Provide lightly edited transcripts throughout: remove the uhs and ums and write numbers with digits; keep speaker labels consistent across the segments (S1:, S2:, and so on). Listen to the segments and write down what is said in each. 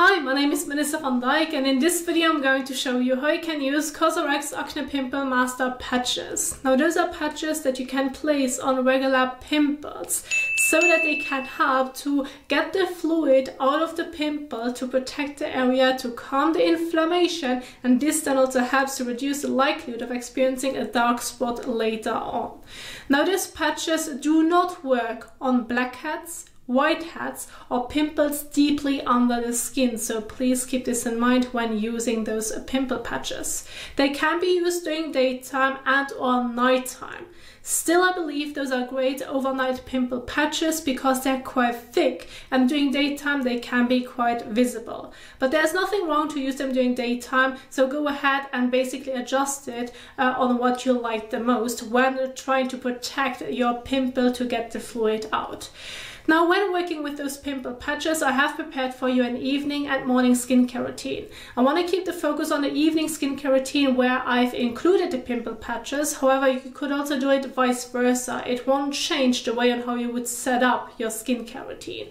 S1: Hi, my name is Melissa van Dijk, and in this video I'm going to show you how you can use COSRX Acne Pimple Master Patches. Now those are patches that you can place on regular pimples so that they can help to get the fluid out of the pimple, to protect the area, to calm the inflammation, and this then also helps to reduce the likelihood of experiencing a dark spot later on. Now these patches do not work on blackheads, whiteheads, or pimples deeply under the skin, so please keep this in mind when using those pimple patches. They can be used during daytime and or nighttime. Still, I believe those are great overnight pimple patches because they're quite thick, and during daytime they can be quite visible. But there's nothing wrong to use them during daytime, so go ahead and basically adjust it on what you like the most when trying to protect your pimple to get the fluid out. Now, when working with those pimple patches, I have prepared for you an evening and morning skincare routine. I want to keep the focus on the evening skincare routine where I've included the pimple patches. However, you could also do it vice versa. It won't change the way on how you would set up your skincare routine.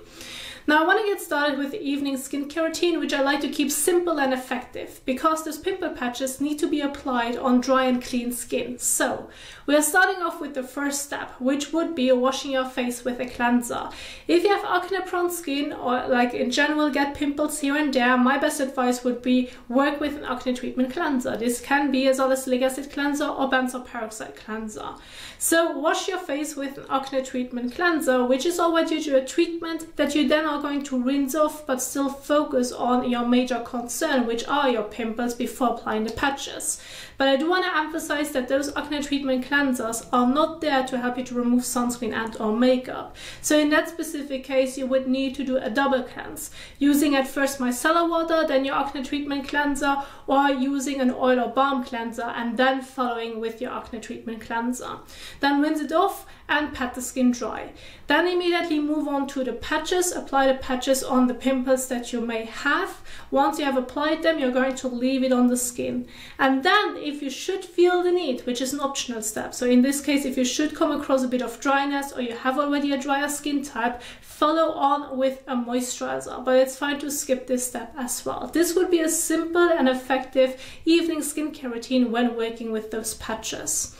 S1: Now I want to get started with the evening skincare routine, which I like to keep simple and effective because those pimple patches need to be applied on dry and clean skin. So we are starting off with the first step, which would be washing your face with a cleanser. If you have acne prone skin or like in general get pimples here and there, my best advice would be work with an acne treatment cleanser. This can be a salicylic acid cleanser or benzoyl peroxide cleanser. So wash your face with an acne treatment cleanser, which is already a treatment that you then are going to rinse off, but still focus on your major concern, which are your pimples, before applying the patches. But I do want to emphasize that those acne treatment cleansers are not there to help you to remove sunscreen and or makeup. So in that specific case, you would need to do a double cleanse, using at first micellar water, then your acne treatment cleanser, or using an oil or balm cleanser and then following with your acne treatment cleanser. Then rinse it off and pat the skin dry. Then immediately move on to the patches. Apply the patches on the pimples that you may have. Once you have applied them, you're going to leave it on the skin. And then if you should feel the need, which is an optional step, so in this case if you should come across a bit of dryness or you have already a drier skin type, follow on with a moisturizer, but it's fine to skip this step as well. This would be a simple and effective evening skincare routine when working with those patches.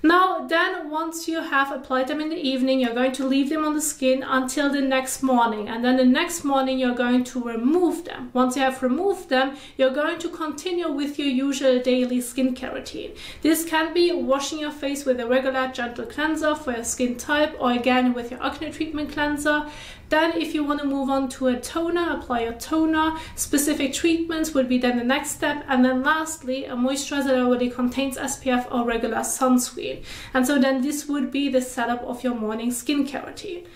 S1: Now then, once you have applied them in the evening, you're going to leave them on the skin until the next morning, and then the next morning you're going to remove them. Once you have removed them, you're going to continue with your usual daily skincare routine. This can be washing your face with a regular gentle cleanser for your skin type, or again with your acne treatment cleanser. Then if you want to move on to a toner, apply your toner. Specific treatments would be then the next step. And then lastly, a moisturizer that already contains SPF or regular sunscreen. And so then this would be the setup of your morning skincare routine.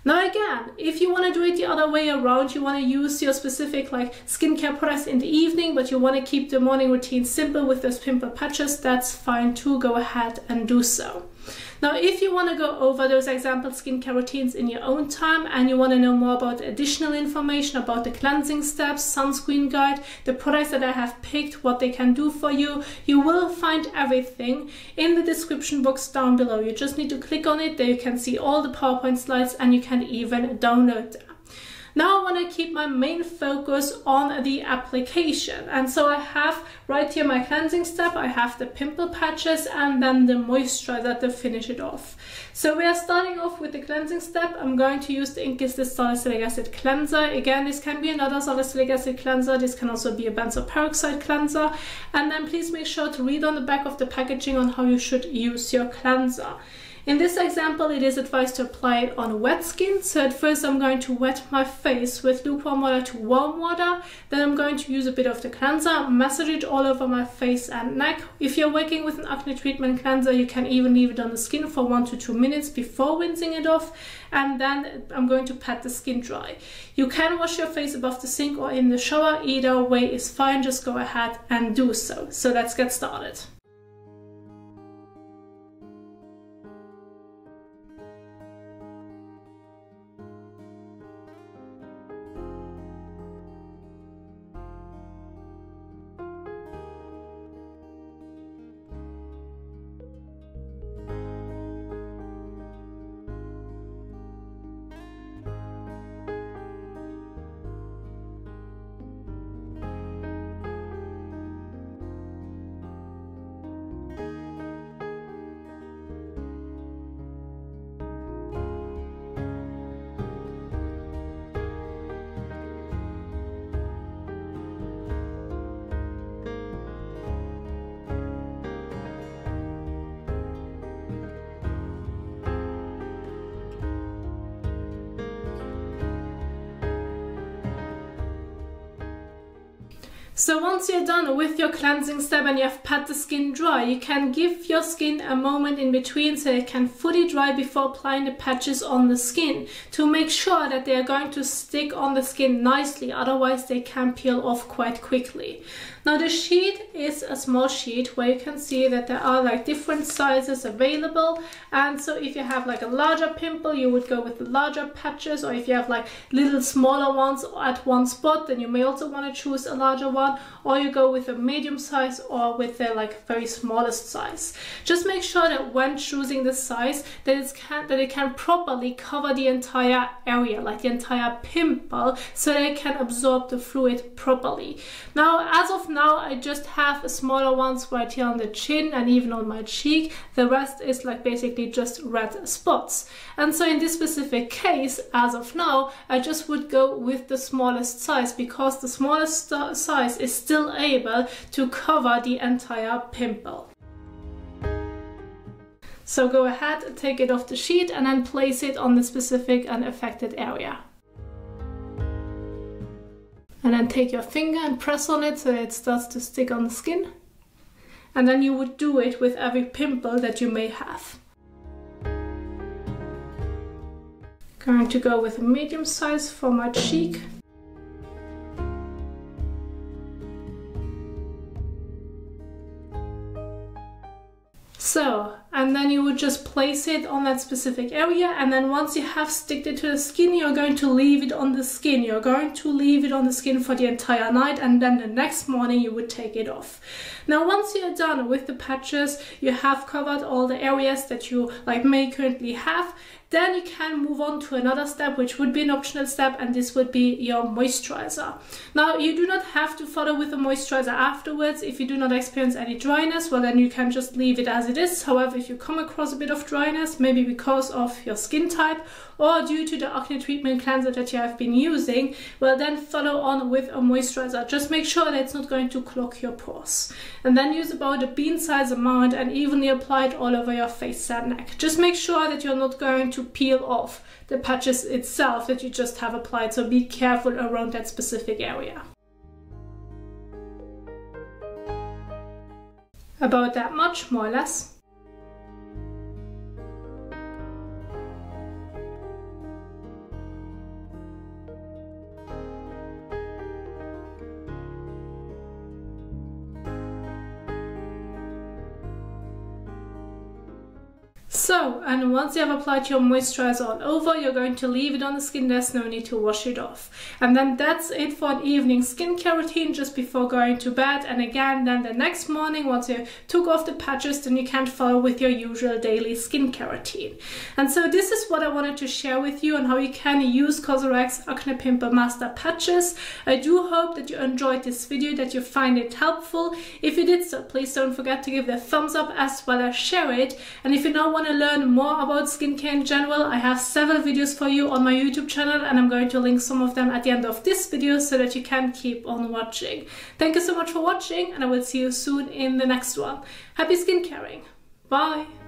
S1: Now again, if you want to do it the other way around, you want to use your specific skincare products in the evening, but you want to keep the morning routine simple with those pimple patches, that's fine too. Go ahead and do so. Now, if you want to go over those example skincare routines in your own time and you want to know more about additional information about the cleansing steps, sunscreen guide, the products that I have picked, what they can do for you, you will find everything in the description box down below. You just need to click on it. There you can see all the PowerPoint slides and you can even download them. Now I want to keep my main focus on the application, and so I have right here my cleansing step, I have the pimple patches and then the moisturizer to finish it off. So we are starting off with the cleansing step. I'm going to use the Inkey Salicylic Acid Cleanser. Again, this can be another salicylic acid cleanser, this can also be a benzoyl peroxide cleanser, and then please make sure to read on the back of the packaging on how you should use your cleanser. In this example, it is advised to apply it on wet skin. So at first I'm going to wet my face with lukewarm water to warm water. Then I'm going to use a bit of the cleanser, massage it all over my face and neck. If you're working with an acne treatment cleanser, you can even leave it on the skin for 1 to 2 minutes before rinsing it off. And then I'm going to pat the skin dry. You can wash your face above the sink or in the shower. Either way is fine. Just go ahead and do so. So let's get started. So once you're done with your cleansing step and you have pat the skin dry, you can give your skin a moment in between so it can fully dry before applying the patches on the skin, to make sure that they are going to stick on the skin nicely, otherwise they can peel off quite quickly. Now the sheet is a small sheet where you can see that there are like different sizes available, and so if you have like a larger pimple you would go with the larger patches, or if you have like little smaller ones at one spot then you may also want to choose a larger one, or you go with a medium size or with the like very smallest size. Just make sure that when choosing the size that it can properly cover the entire area, like the entire pimple, so that it can absorb the fluid properly. Now as of now I just have smaller ones right here on the chin and even on my cheek. The rest is like basically just red spots. And so in this specific case, as of now, I just would go with the smallest size, because the smallest size is still able to cover the entire pimple. So go ahead, take it off the sheet and then place it on the specific and affected area. And then take your finger and press on it so it starts to stick on the skin. And then you would do it with every pimple that you may have. Going to go with a medium size for my cheek. So, and then you would just place it on that specific area, and then once you have sticked it to the skin, you're going to leave it on the skin. You're going to leave it on the skin for the entire night, and then the next morning you would take it off. Now once you're done with the patches, you have covered all the areas that you may currently have, then you can move on to another step, which would be an optional step, and this would be your moisturizer. Now you do not have to follow with the moisturizer afterwards. If you do not experience any dryness, well then you can just leave it as it is. However, if you come across a bit of dryness, maybe because of your skin type or due to the acne treatment cleanser that you have been using, well then follow on with a moisturizer. Just make sure that it's not going to clog your pores. And then use about a bean size amount and evenly apply it all over your face and neck. Just make sure that you're not going to peel off the patches itself that you just have applied, so be careful around that specific area. About that much, more or less. So, and once you have applied your moisturizer all over, you're going to leave it on the skin. There's no need to wash it off. And then that's it for an evening skincare routine just before going to bed. And again, then the next morning, once you took off the patches, then you can follow with your usual daily skincare routine. And so this is what I wanted to share with you on how you can use COSRX Acne Pimple Master Patches. I do hope that you enjoyed this video, that you find it helpful. If you did so, please don't forget to give it a thumbs up as well as share it. And if you now want to learn more about skincare in general, I have several videos for you on my YouTube channel, and I'm going to link some of them at the end of this video so that you can keep on watching. Thank you so much for watching, and I will see you soon in the next one. Happy skincaring. Bye!